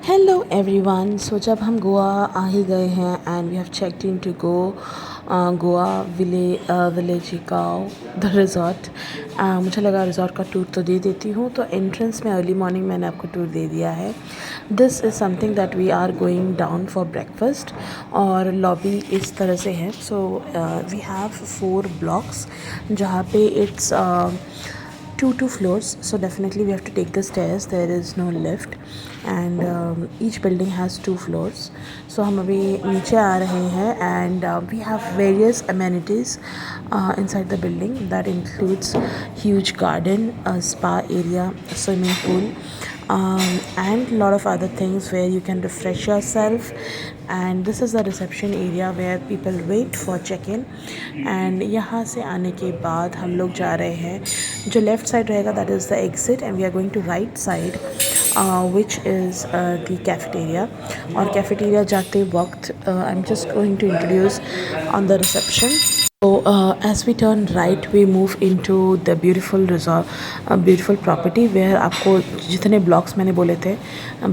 Hello everyone. सो जब हम गोवा आ ही गए हैं and we have checked in to go Goa village गाँव द रिज़ॉर्ट। मुझे लगा रिज़ॉर्ट का टूर तो दे देती हूँ, तो एंट्रेंस में अर्ली मॉर्निंग मैंने आपको टूर दे दिया है। This is something that we are going down for breakfast और लॉबी इस तरह से है। सो वी हैव 4 ब्लॉक्स जहाँ पे it's two floors, so definitely we have to take the stairs. There is no lift and each building has 2 floors. So हम अभी नीचे आ रहे हैं and we have various amenities inside the building. That includes huge garden, a spa area, a swimming pool, and a lot of other things where you can refresh yourself. And this is the reception area where people wait for check-in. And यहाँ से आने के बाद हम लोग जा रहे हैं, जो लेफ़्ट साइड रहेगा that is the exit and we are going to right side which is the cafeteria. और cafeteria जाते वक्त I'm just going to introduce on the reception. So as we turn right we move into the beautiful resort, beautiful property where आपको जितने blocks मैंने बोले थे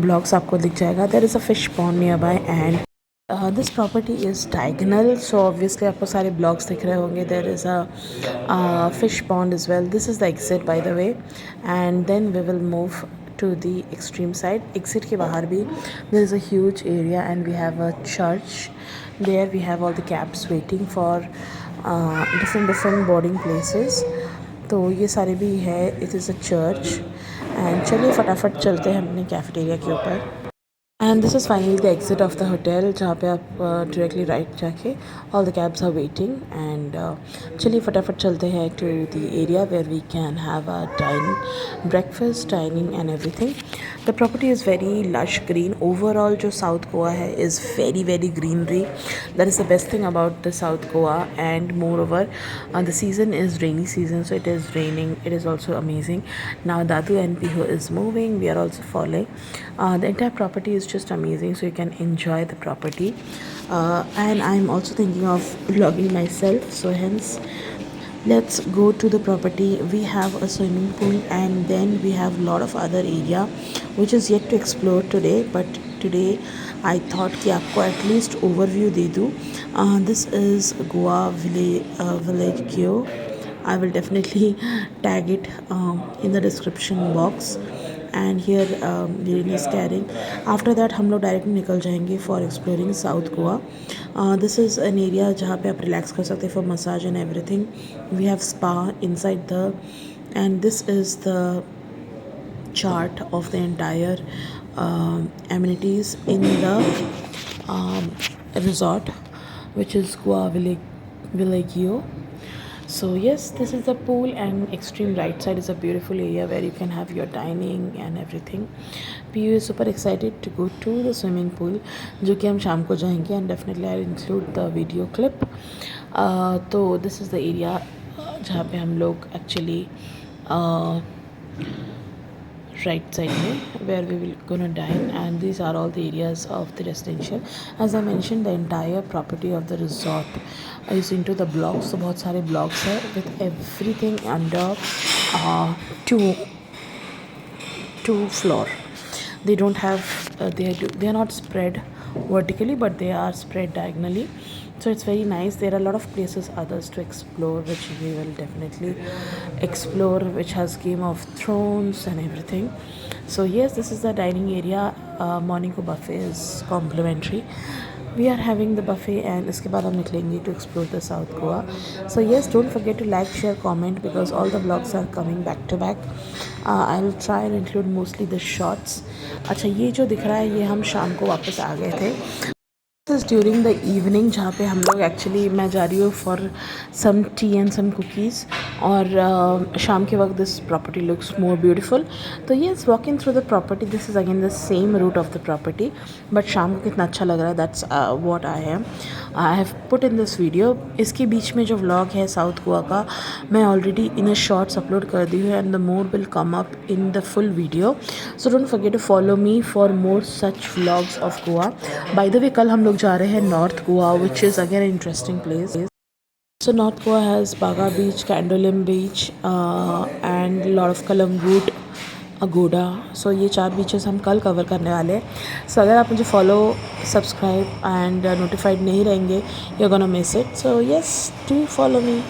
blocks आपको दिख जाएगा. There is a fish pond nearby and this property is diagonal, so obviously आपको सारे blocks दिख रहे होंगे. There is a fish pond as well. This is the exit by the way, and then we will move to the extreme side. Exit के बाहर भी there is a huge area and we have a church. There we have all the cabs waiting for different boarding places. तो ये सारे भी है. It is a church and चलिए फटाफट चलते हैं अपने कैफेटेरिया के ऊपर. And this is finally the exit of the hotel जहाँ पे आप directly right जाके all the cabs are waiting. And चलिए फटाफट चलते हैं to the area where we can have a breakfast, dining and everything. The property is very lush green. Overall जो South Goa है is very greenery. That is the best thing about the South Goa. And moreover the season is rainy season, so it is raining. It is also amazing. Now Dadu and Pihu is moving. We are also following. The entire property is just amazing, so you can enjoy the property. And I'm also thinking of vlogging myself, so hence let's go to the property. We have a swimming pool and then we have a lot of other area which is yet to explore today, but today I thought कि आपको at least overview दे दूँ. This is Goa village Geo. I will definitely tag it in the description box. And here Viren is carrying. After that हम लोग direct निकल जाएंगे for exploring south Goa. This is an area जहाँ पे आप relax कर सकते हैं for massage and everything. We have spa inside the and this is the chart of the entire amenities in the resort, which is Goa Villegio. So yes, this is the pool and extreme right side is a beautiful area where you can have your dining and everything. PU is super excited to go to the swimming pool जो कि हम शाम को जाएंगे and definitely I'll include the video clip. तो this is the area जहाँ पे हम लोग actually right side में where we will gonna dine, and these are all the areas of the residential. As I mentioned, the entire property of the resort is into the blocks. So बहुत सारे blocks है with everything under two floor. They don't have they are not spread vertically, but they are spread diagonally. So it's very nice. There are a lot of places others to explore, which we will definitely explore, which has Game of Thrones and everything. So yes, this is the dining area. Morning को buffet is complimentary. We are having the buffet and इसके बाद हम निकलेंगे to explore the South Goa. So yes, don't forget to like, share, comment because all the vlogs are coming back to back. I'll try and include mostly the shots. अच्छा, ये जो दिख रहा है ये हम शाम को वापस आ गए थे. This is during the evening जहाँ पे हम लोग एक्चुअली मैं जा रही हूँ for some tea and some cookies. और शाम के वक्त this property looks more beautiful. तो ये walking through the property, this is again the same route of the property, but शाम को कितना अच्छा लग रहा है. That's what I have put in this video. इसके बीच में जो व्लॉग है साउथ गोवा का मैं already in a shorts upload कर दी हूँ and the more will come up in the full video. So don't forget to follow me for more such vlogs of Goa. By the way कल हम लोग जा रहे हैं north Goa, which is again an interesting place. So North Goa has Baga Beach, Candolim Beach, and a lot of Kalamgut Agonda. So ये 4 beaches हम कल cover करने वाले हैं। सो अगर आप मुझे फॉलो, सब्सक्राइब एंड नोटिफाइड नहीं रहेंगे, you are gonna miss it. So yes, do follow me.